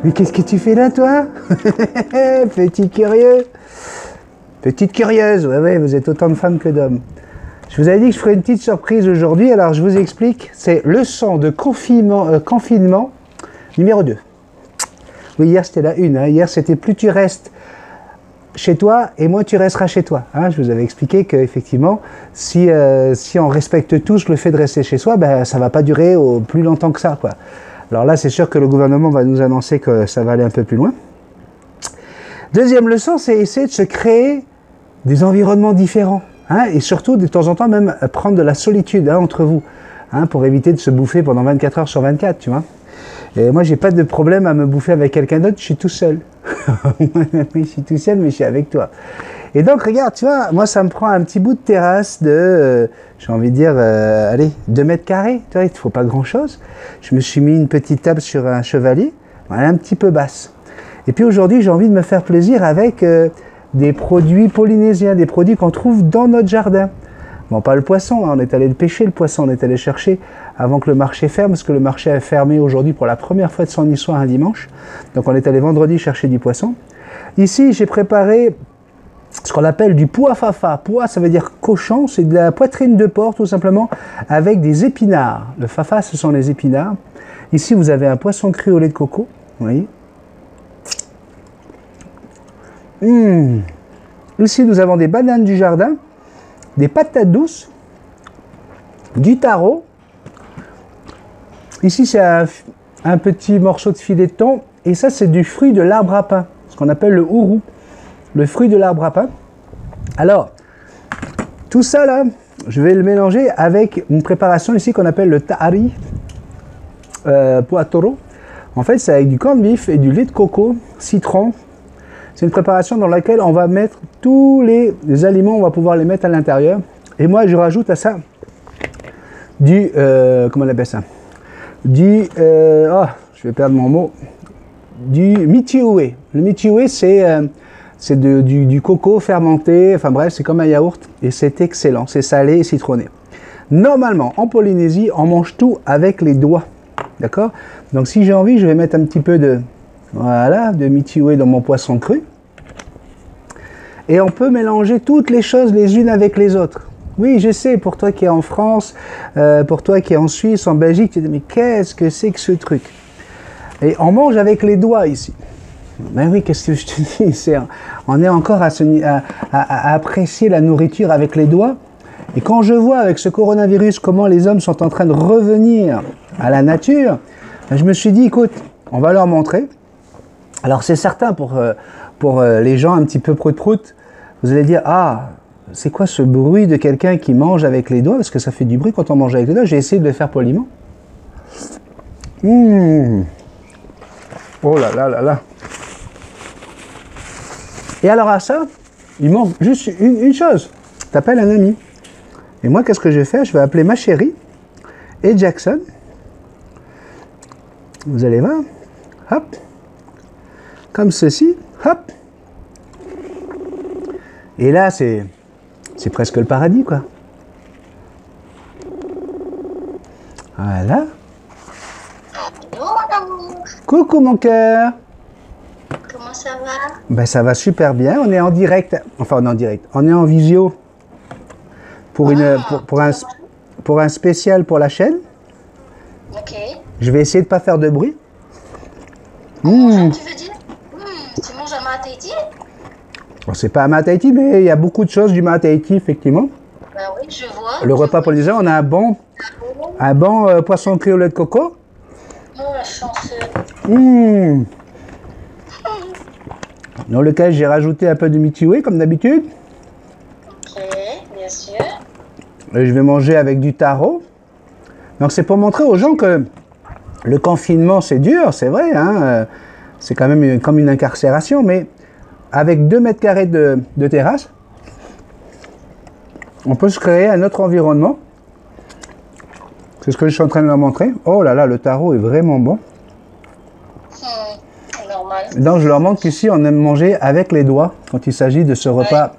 Mais qu'est-ce que tu fais là, toi? Petit curieux. Petite curieuse, ouais, vous êtes autant de femmes que d'hommes. Je vous avais dit que je ferais une petite surprise aujourd'hui, alors je vous explique. C'est leçon de confinement numéro 2. Oui, hier c'était la 1. Hein. Hier c'était plus tu restes chez toi et moins tu resteras chez toi. Hein. Je vous avais expliqué qu'effectivement, si on respecte tous le fait de rester chez soi, ben, ça ne va pas durer plus longtemps que ça, quoi. Alors là, c'est sûr que le gouvernement va nous annoncer que ça va aller un peu plus loin. Deuxième leçon, c'est essayer de se créer des environnements différents. Hein, et surtout, de temps en temps, même prendre de la solitude entre vous, hein, pour éviter de se bouffer pendant 24 heures sur 24, tu vois. Et moi, j'ai pas de problème à me bouffer avec quelqu'un d'autre, je suis tout seul. Je suis tout seul, mais je suis avec toi. Et donc, regarde, tu vois, moi, ça me prend un petit bout de terrasse de, j'ai envie de dire, allez, 2 mètres carrés, tu vois, il ne faut pas grand-chose. Je me suis mis une petite table sur un chevalet, elle est un petit peu basse. Et puis aujourd'hui, j'ai envie de me faire plaisir avec des produits polynésiens, des produits qu'on trouve dans notre jardin. Bon, pas le poisson, hein, on est allé le pêcher, le poisson, on est allé chercher avant que le marché ferme, parce que le marché a fermé aujourd'hui pour la première fois de son histoire un dimanche. Donc on est allé vendredi chercher du poisson. Ici, j'ai préparé ce qu'on appelle du pois fafa. Pois, ça veut dire cochon, c'est de la poitrine de porc tout simplement, avec des épinards. Le fafa, ce sont les épinards. Ici, vous avez un poisson cru au lait de coco, vous voyez. Ici, nous avons des bananes du jardin, des patates douces, du taro. Ici, c'est un petit morceau de filet de thon. Et ça, c'est du fruit de l'arbre à pain, ce qu'on appelle le ourou, le fruit de l'arbre à pain. Alors, tout ça, là, je vais le mélanger avec une préparation ici qu'on appelle le tahari puatoro. En fait, c'est avec du corned beef et du lait de coco, citron. C'est une préparation dans laquelle on va mettre tous les aliments, on va pouvoir les mettre à l'intérieur. Et moi, je rajoute à ça du, comment on appelle ça? Du, je vais perdre mon mot, du mitioué. Le mitioué, c'est du coco fermenté, enfin bref, c'est comme un yaourt et c'est excellent, c'est salé et citronné. Normalement, en Polynésie, on mange tout avec les doigts, d'accord? Donc si j'ai envie, je vais mettre un petit peu de, voilà, de mitioué dans mon poisson cru. Et on peut mélanger toutes les choses les unes avec les autres. Oui, je sais, pour toi qui es en France, pour toi qui es en Suisse, en Belgique, tu te dis, mais qu'est-ce que c'est que ce truc? Et on mange avec les doigts ici. Ben oui, qu'est-ce que je te dis? On est encore à apprécier la nourriture avec les doigts. Et quand je vois avec ce coronavirus comment les hommes sont en train de revenir à la nature, ben je me suis dit, écoute, on va leur montrer. Alors c'est certain pour les gens un petit peu prout-prout, vous allez dire, ah, c'est quoi ce bruit de quelqu'un qui mange avec les doigts? Parce que ça fait du bruit quand on mange avec les doigts. J'ai essayé de le faire poliment. Oh là là là là. Et alors à ça, il manque juste une chose. T'appelles un ami. Et moi, qu'est-ce que je vais faire? Je vais appeler ma chérie et Jackson. Vous allez voir. Hop. Comme ceci. Hop. Et là, c'est presque le paradis, quoi. Voilà. Bonjour mon amour. Coucou mon cœur. Comment ça va? Ben ça va super bien. On est en direct. Enfin, on est en direct. On est en visio pour un spécial pour la chaîne. Ok. Je vais essayer de pas faire de bruit. Tu veux dire? Tu manges un mataiti? Bon, c'est pas un mat Tahiti, mais il y a beaucoup de choses du mat Tahiti, effectivement. Ben oui, je vois. Le repas polynésien, on a un bon poisson cru au lait de coco. Oh, la chanceux. Dans lequel j'ai rajouté un peu de mitioué, comme d'habitude. Ok, bien sûr. Et je vais manger avec du taro. Donc c'est pour montrer aux gens que le confinement, c'est dur, c'est vrai. Hein, c'est quand même comme une incarcération, mais avec 2 mètres carrés de terrasse, on peut se créer un autre environnement. C'est ce que je suis en train de leur montrer. Oh là là, le taro est vraiment bon. Normal. Donc je leur montre qu'ici, on aime manger avec les doigts quand il s'agit de ce repas.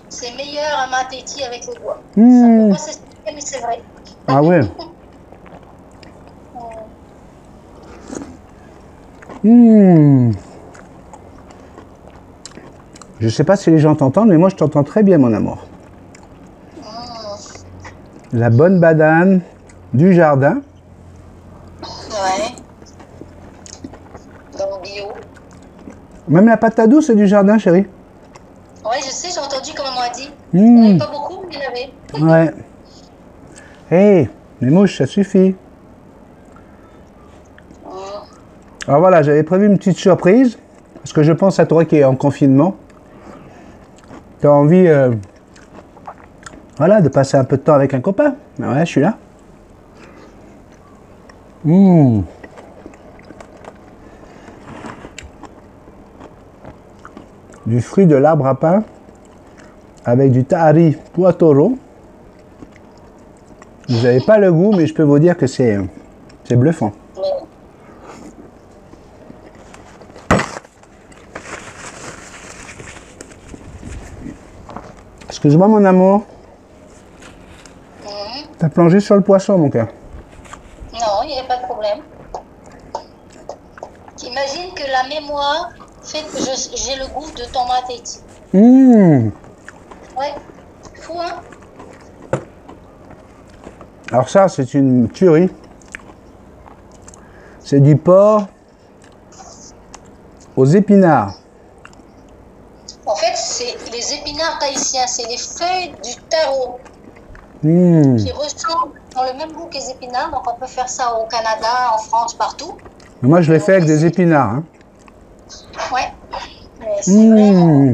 C'est meilleur un mataiti avec les doigts. Ça, pour moi, mais c'est vrai. Ah ouais. Mmh. Je sais pas si les gens t'entendent, mais moi je t'entends très bien, mon amour. La bonne banane du jardin. Ouais. Donc bio. Même la patate douce c'est du jardin, chérie. Ouais, je sais, j'ai entendu comme maman a dit. Il n'y en avait pas beaucoup, mais il y en avait. Ouais. Hé, les mouches, ça suffit. Alors voilà, j'avais prévu une petite surprise, parce que je pense à toi qui es en confinement. Tu as envie voilà, de passer un peu de temps avec un copain. Ben ouais, je suis là. Mmh. Du fruit de l'arbre à pain avec du tahari puatoro. Vous n'avez pas le goût, mais je peux vous dire que c'est bluffant. Excuse-moi, mon amour. T'as plongé sur le poisson, mon cœur. Non, il n'y avait pas de problème. T'imagines que la mémoire fait que j'ai le goût de ton mateti. Mmh. Ouais, fou, hein? Alors ça, c'est une tuerie. C'est du porc aux épinards. En fait, c'est les épinards tahitiens, c'est les feuilles du taro qui ressemblent, ont le même goût que les épinards. Donc on peut faire ça au Canada, en France, partout. Moi, je l'ai fait avec des épinards. Hein. Ouais, mais c'est vraiment...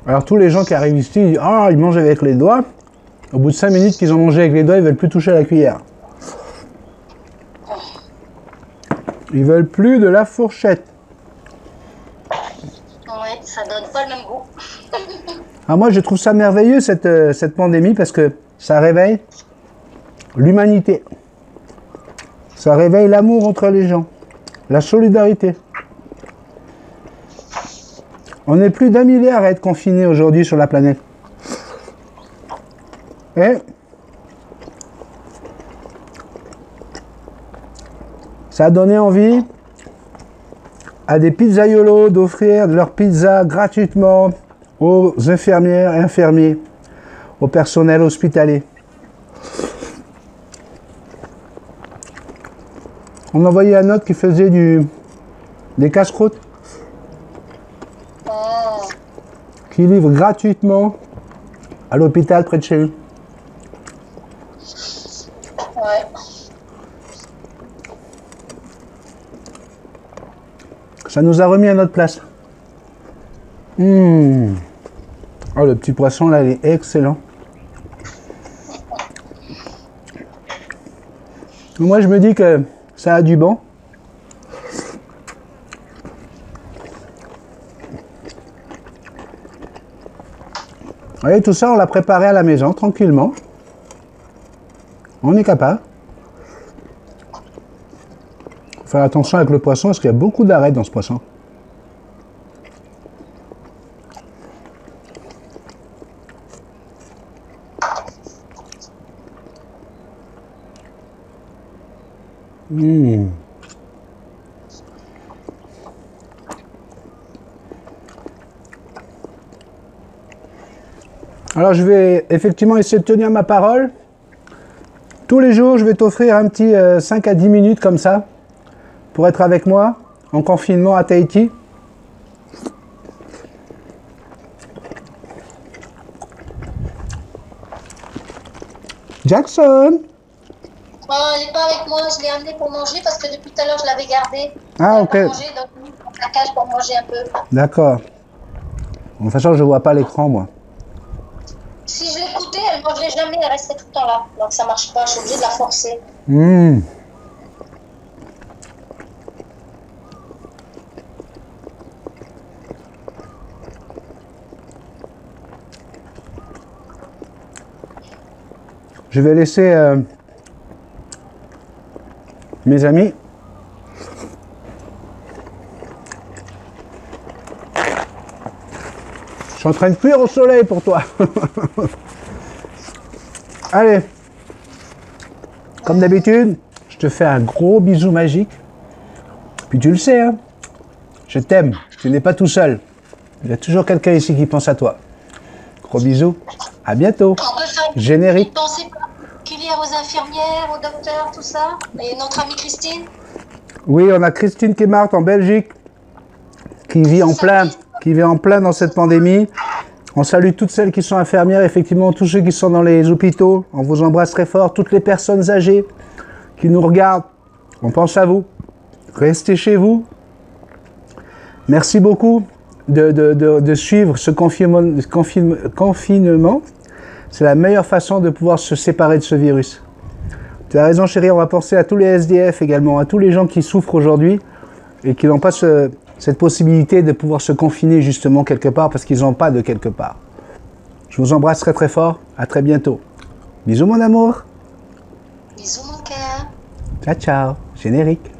Alors tous les gens qui arrivent ici, ils disent, ah, ils mangent avec les doigts. Au bout de 5 minutes qu'ils ont mangé avec les doigts, ils veulent plus toucher à la cuillère. Ils veulent plus de la fourchette. Ouais, ça donne pas le même goût. Ah, moi, je trouve ça merveilleux, cette pandémie, parce que ça réveille l'humanité. Ça réveille l'amour entre les gens, la solidarité. On est plus d'1 milliard à être confinés aujourd'hui sur la planète. Et ça a donné envie à des pizzaiolos d'offrir leur pizza gratuitement aux infirmières et infirmiers, au personnel hospitalier. On envoyait un autre qui faisait des casse-croûtes qui livre gratuitement à l'hôpital près de chez lui. Ouais. Ça nous a remis à notre place. Oh, le petit poisson là, il est excellent. Moi, je me dis que ça a du bon. Et tout ça, on l'a préparé à la maison, tranquillement. On est capable. Faut faire attention avec le poisson, parce qu'il y a beaucoup d'arêtes dans ce poisson. Alors je vais effectivement essayer de tenir ma parole. Tous les jours, je vais t'offrir un petit 5 à 10 minutes comme ça, pour être avec moi, en confinement à Tahiti. Jackson! Oh, il n'est pas avec moi, je l'ai amené pour manger parce que depuis tout à l'heure, je l'avais gardé. Ah, ok. Manger, donc la cage pour manger un peu. D'accord. De toute façon, je vois pas l'écran, moi. Si je l'écoutais, elle ne mangeait jamais, elle restait tout le temps là. Donc ça marche pas, je suis obligée de la forcer. Je vais laisser mes amis. Je suis en train de cuire au soleil pour toi. Allez. Comme d'habitude, je te fais un gros bisou magique. Puis tu le sais, hein, je t'aime. Tu n'es pas tout seul. Il y a toujours quelqu'un ici qui pense à toi. Gros bisous. À bientôt. On peut faire Générique. une pensée particulière aux infirmières, aux docteurs, tout ça. Et notre amie Christine. Oui, on a Christine Kemart en Belgique qui vit en plein dans cette pandémie. On salue toutes celles qui sont infirmières, effectivement, tous ceux qui sont dans les hôpitaux. On vous embrasse très fort. Toutes les personnes âgées qui nous regardent, on pense à vous. Restez chez vous. Merci beaucoup de suivre ce confinement. C'est la meilleure façon de pouvoir se séparer de ce virus. Tu as raison, chérie, on va penser à tous les SDF également, à tous les gens qui souffrent aujourd'hui et qui n'ont pas cette possibilité de pouvoir se confiner justement quelque part parce qu'ils n'ont pas de quelque part. Je vous embrasse très très fort. À très bientôt. Bisous mon amour. Bisous mon cœur. Ciao ciao. Générique.